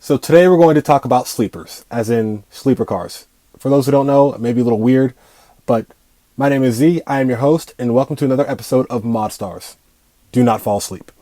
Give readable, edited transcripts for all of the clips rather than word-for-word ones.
So today we're going to talk about sleepers, as in sleeper cars. For those who don't know, it may be a little weird, but my name is Z, I am your host, and welcome to another episode of Starz. Do not fall asleep.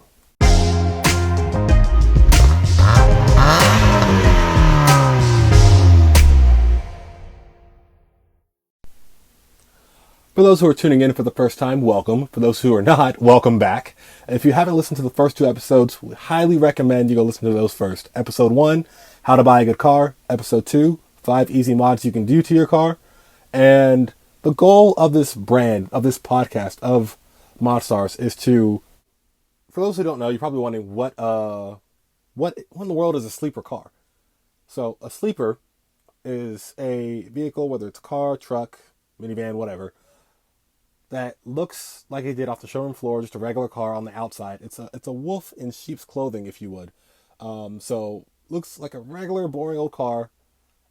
For those who are tuning in for the first time, welcome. For those who are not, welcome back. And if you haven't listened to the first two episodes, we highly recommend you go listen to those first. Episode 1, How to Buy a Good Car. Episode 2, 5 Easy Mods You Can Do to Your Car. And the goal of this brand, of this podcast, of Starz, is to, for those who don't know, you're probably wondering what in the world is a sleeper car? So a sleeper is a vehicle, whether it's a car, truck, minivan, whatever, that looks like it did off the showroom floor, just a regular car on the outside. It's a wolf in sheep's clothing, if you would. So looks like a regular, boring old car,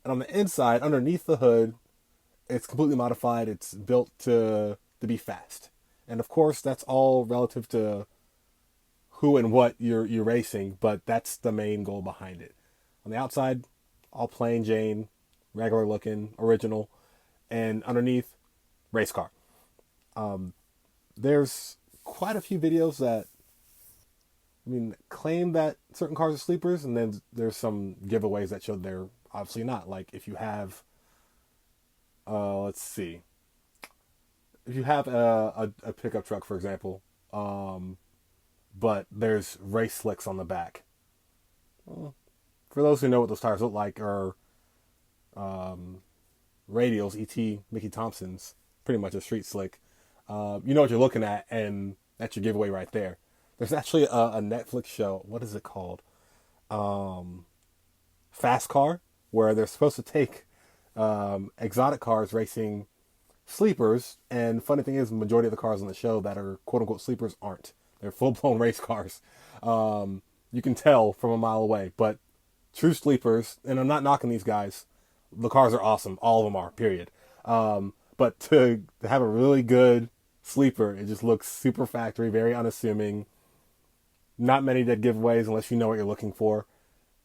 and on the inside, underneath the hood, it's completely modified. It's built to be fast, and of course, that's all relative to who and what you're racing. But that's the main goal behind it. On the outside, all plain Jane, regular looking, original, and underneath, race car. There's quite a few videos that, claim that certain cars are sleepers, and then there's some giveaways that show they're obviously not. Like if you have, if you have a pickup truck, for example, but there's race slicks on the back. Well, for those who know what those tires look like, are radials, E.T. Mickey Thompson's, pretty much a street slick. You know what you're looking at, and that's your giveaway right there. There's actually a Netflix show. What is it called? Fast Car, where they're supposed to take exotic cars racing sleepers. And funny thing is, the majority of the cars on the show that are quote unquote sleepers aren't. They're full blown race cars. You can tell from a mile away. But true sleepers, and I'm not knocking these guys. The cars are awesome. All of them are. Period. But to have a really good sleeper, it just looks super factory, very unassuming. Not many dead giveaways unless you know what you're looking for.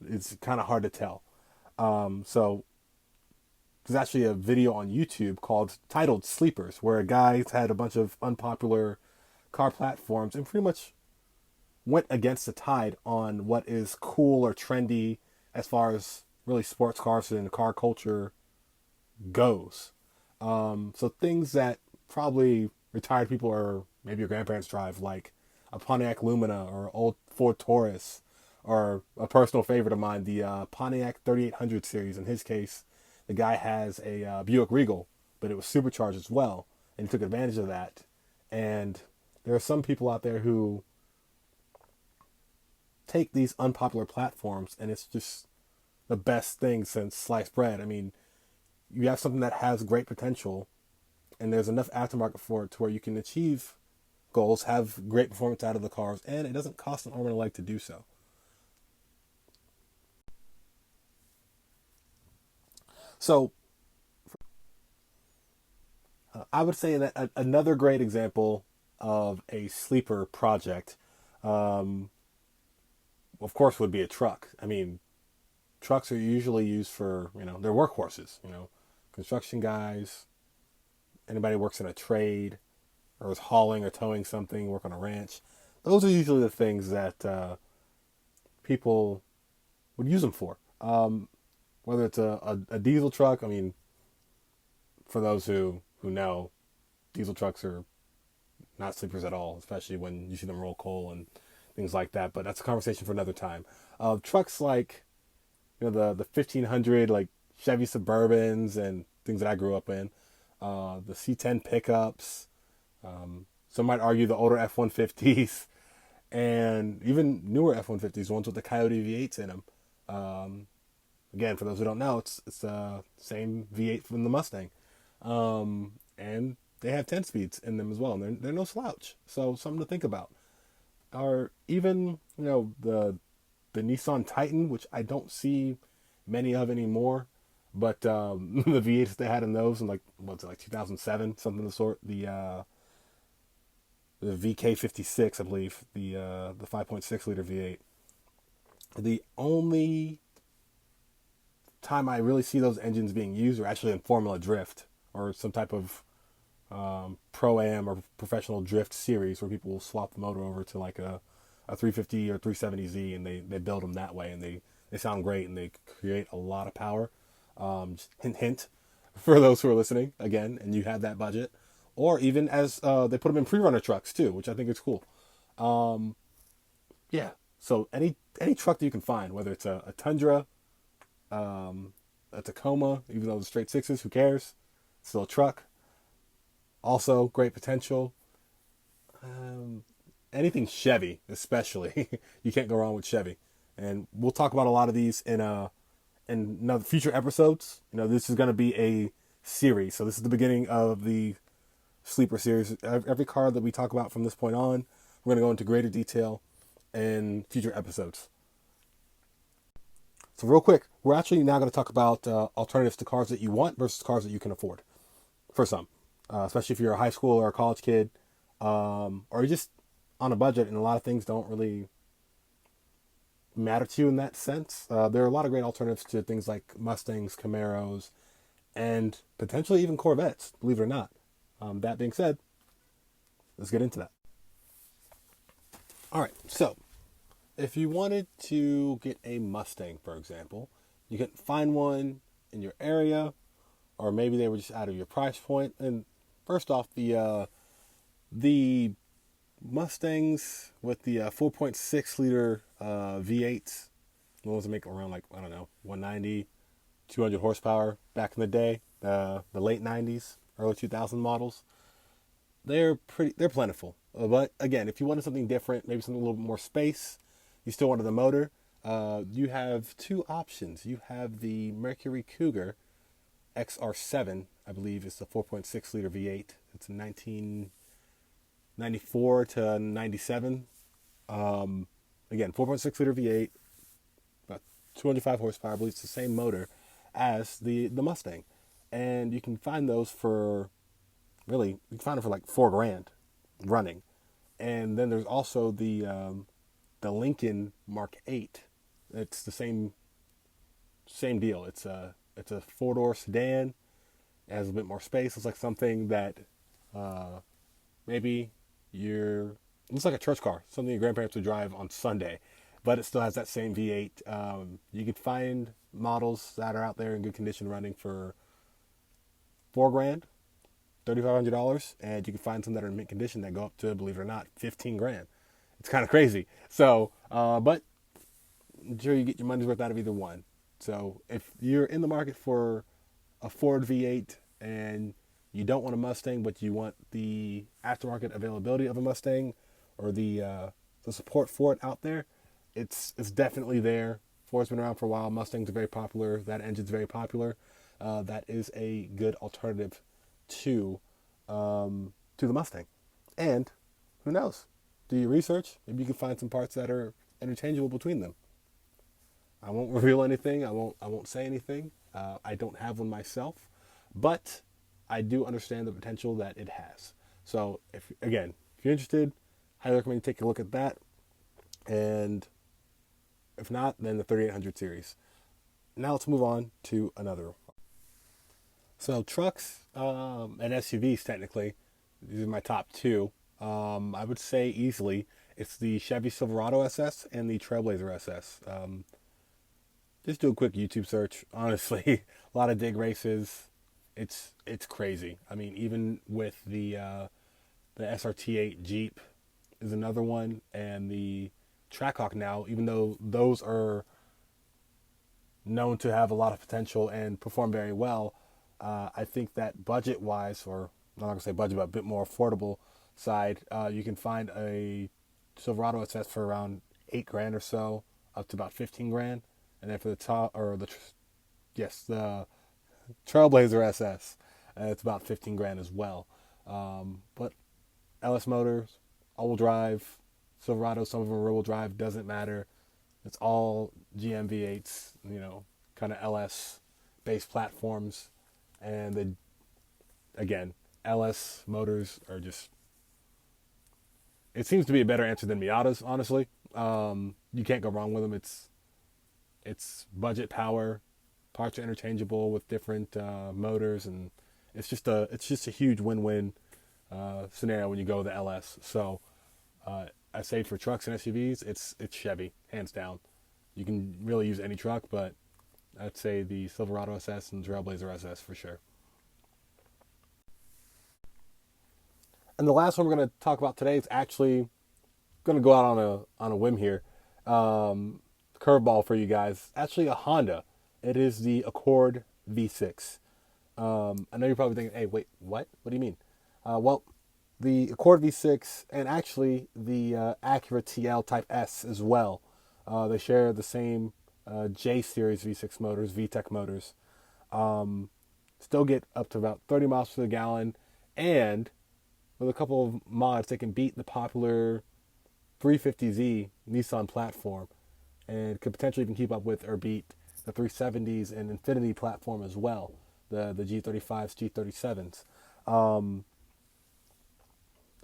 It's kind of hard to tell. So there's actually a video on YouTube titled Sleepers, where a guy's had a bunch of unpopular car platforms and pretty much went against the tide on what is cool or trendy as far as really sports cars and car culture goes. So things that probably retired people or maybe your grandparents drive, like a Pontiac Lumina or old Ford Taurus, or a personal favorite of mine, the Pontiac 3800 series. In his case, the guy has a Buick Regal, but it was supercharged as well, and he took advantage of that. And there are some people out there who take these unpopular platforms, and it's just the best thing since sliced bread. You have something that has great potential, and there's enough aftermarket for it to where you can achieve goals, have great performance out of the cars, and it doesn't cost an arm and a leg to do so. So, I would say that another great example of a sleeper project, of course, would be a truck. Trucks are usually used for, they're workhorses, construction guys, anybody who works in a trade or is hauling or towing something, work on a ranch. Those are usually the things that people would use them for. Whether it's a diesel truck, for those who know, diesel trucks are not sleepers at all, especially when you see them roll coal and things like that. But that's a conversation for another time. Trucks like, the 1500, like Chevy Suburbans and things that I grew up in, the C10 pickups. Some might argue the older F-150s, and even newer F-150s, ones with the Coyote V8s in them. Again, for those who don't know, it's the same V8 from the Mustang. And they have 10 speeds in them as well, and they're no slouch. So something to think about. Or even, the Nissan Titan, which I don't see many of anymore, but the V8s they had in those in like 2007, something of the sort. The VK56, I believe, the 5.6 liter V8. The only time I really see those engines being used are actually in Formula Drift or some type of pro-am or professional drift series where people will swap the motor over to like a 350 or 370Z, and they build them that way, and they sound great, and they create a lot of power. Just hint, hint, for those who are listening, again, and you have that budget. Or even as they put them in pre-runner trucks too, which I think is cool. Yeah, so any truck that you can find, whether it's a Tundra, a Tacoma, even though it's straight sixes, who cares? It's still a truck. Also, great potential. Anything Chevy, especially, you can't go wrong with Chevy. And we'll talk about a lot of these in another future episodes. This is going to be a series, so this is the beginning of the sleeper series. Every car that we talk about from this point on, we're going to go into greater detail in future episodes. So real quick, we're actually now going to talk about alternatives to cars that you want versus cars that you can afford. For some, especially if you're a high school or a college kid, or you're just on a budget and a lot of things don't really matter to you in that sense. There are a lot of great alternatives to things like Mustangs, Camaros, and potentially even Corvettes, believe it or not. That being said, let's get into that. All right, so if you wanted to get a Mustang, for example, you can find one in your area, or maybe they were just out of your price point. And first off, the Mustangs with the 4.6 liter V8s, the ones that make around 190, 200 horsepower back in the day, the late 90s, early 2000 models, they're plentiful. But again, if you wanted something different, maybe something a little bit more space, you still wanted the motor, you have two options. You have the Mercury Cougar XR7, I believe is the 4.6 liter V8. It's a 1994 to 97. Again, 4.6 liter V8, about 205 horsepower. I believe it's the same motor as the Mustang. And you can find those for, you can find them for like $4,000 running. And then there's also the Lincoln Mark 8. It's the same deal. It's a 4-door sedan. It has a bit more space. It's like something that maybe looks like a church car, something your grandparents would drive on Sunday, but it still has that same V8. You can find models that are out there in good condition running for $4,000, $3,500, and you can find some that are in mint condition that go up to, believe it or not, $15,000. It's kind of crazy. So, but I'm sure you get your money's worth out of either one. So if you're in the market for a Ford V8 and you don't want a Mustang, but you want the aftermarket availability of a Mustang or the support for it out there, it's definitely there. Ford's been around for a while. Mustangs are very popular. That engine's very popular. That is a good alternative to the Mustang. And who knows? Do your research. Maybe you can find some parts that are interchangeable between them. I won't reveal anything. I won't say anything. I don't have one myself, but I do understand the potential that it has. So if you're interested, highly recommend you take a look at that. And if not, then the 3800 series. Now let's move on to another. So trucks and SUVs, technically, these are my top two. I would say easily it's the Chevy Silverado SS and the Trailblazer SS. Just do a quick YouTube search. Honestly, a lot of dig races. It's crazy. I mean, even with the SRT8 Jeep is another one, and the Trackhawk now, even though those are known to have a lot of potential and perform very well, I think that budget-wise, or I'm not going to say budget, but a bit more affordable side, you can find a Silverado SS for around $8,000 or so, up to about $15,000, and then for the the Trailblazer SS, it's about $15,000 as well. But LS Motors, all-wheel drive, Silverado, some of them are rear-wheel drive, doesn't matter. It's all GM V8s, kind of LS-based platforms. And again, LS Motors are just, it seems to be a better answer than Miatas, honestly. You can't go wrong with them. It's budget power, Parts are interchangeable with different motors, and it's just a huge win-win scenario when you go with the LS. So I say for trucks and SUVs, it's Chevy, hands down. You can really use any truck, but I'd say the Silverado SS and Trailblazer SS for sure. And the last one we're going to talk about today is actually going to go out on a whim here. Curveball for you guys. Actually, a Honda. It is the Accord V6. I know you're probably thinking, "Hey, wait, what? What do you mean?" Well, the Accord V6 and actually the Acura TL Type S as well. They share the same J Series V6 motors, VTEC motors. Still get up to about 30 miles per gallon, and with a couple of mods, they can beat the popular 350Z Nissan platform, and could potentially even keep up with or beat the 370s and Infiniti platform as well, the G35s, G37s.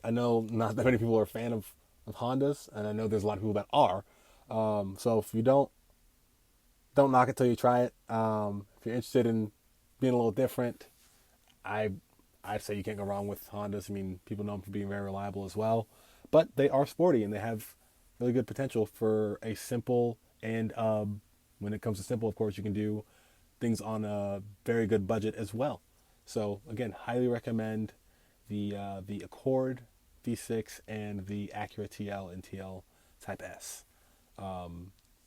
I know not that many people are a fan of Hondas, and I know there's a lot of people that are. So if you don't knock it till you try it. If you're interested in being a little different, I'd say you can't go wrong with Hondas. I mean, people know them for being very reliable as well, but they are sporty and they have really good potential for a simple. And when it comes to simple, of course, you can do things on a very good budget as well. So again, highly recommend the Accord V6 and the Acura TL and TL Type S.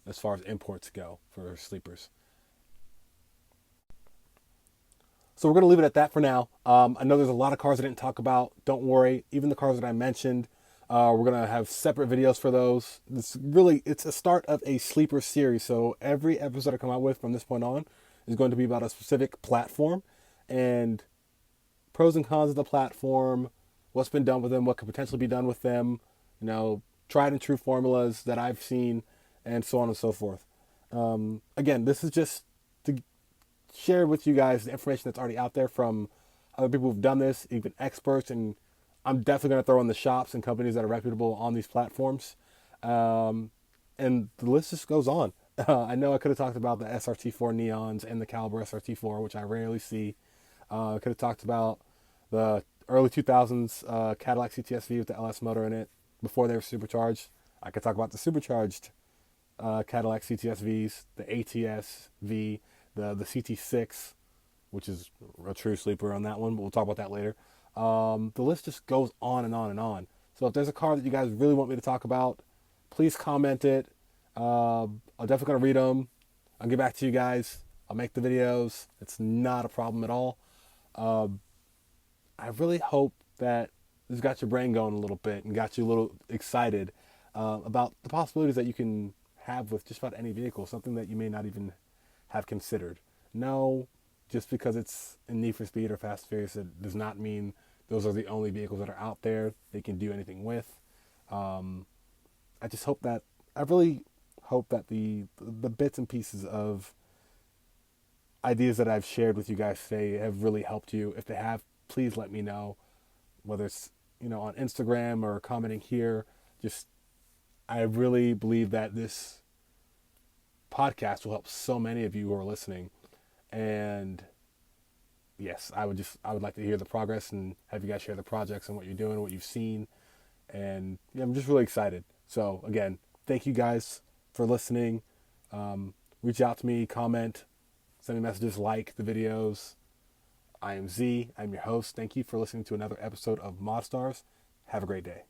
As far as imports go for sleepers. So we're going to leave it at that for now. I know there's a lot of cars I didn't talk about. Don't worry. Even the cars that I mentioned, we're going to have separate videos for those. It's a start of a sleeper series. So every episode I come out with from this point on is going to be about a specific platform and pros and cons of the platform, what's been done with them, what could potentially be done with them, tried and true formulas that I've seen, and so on and so forth. Again, this is just to share with you guys the information that's already out there from other people who've done this, even experts, and I'm definitely going to throw in the shops and companies that are reputable on these platforms. And the list just goes on. I know I could have talked about the SRT4 Neons and the Caliber SRT4, which I rarely see. I could have talked about the early 2000s Cadillac CTS-V with the LS motor in it before they were supercharged. I could talk about the supercharged Cadillac CTS-Vs, the ATS-V, the CT6, which is a true sleeper on that one, but we'll talk about that later. The list just goes on and on and on. So if there's a car that you guys really want me to talk about, please comment it. I'm definitely going to read them. I'll get back to you guys. I'll make the videos. It's not a problem at all. I really hope that this got your brain going a little bit and got you a little excited about the possibilities that you can have with just about any vehicle, something that you may not even have considered. No, just because it's in Need for Speed or Fast and Furious, it does not mean those are the only vehicles that are out there they can do anything with. I really hope that the bits and pieces of ideas that I've shared with you guys today have really helped you. If they have, please let me know, whether it's on Instagram or commenting here. I really believe that this podcast will help so many of you who are listening. And yes, I would like to hear the progress and have you guys share the projects and what you're doing, what you've seen. And yeah, I'm just really excited. So again, thank you guys for listening. Reach out to me, comment, send me messages, like the videos. I am Z. I'm your host. Thank you for listening to another episode of Starz. Have a great day.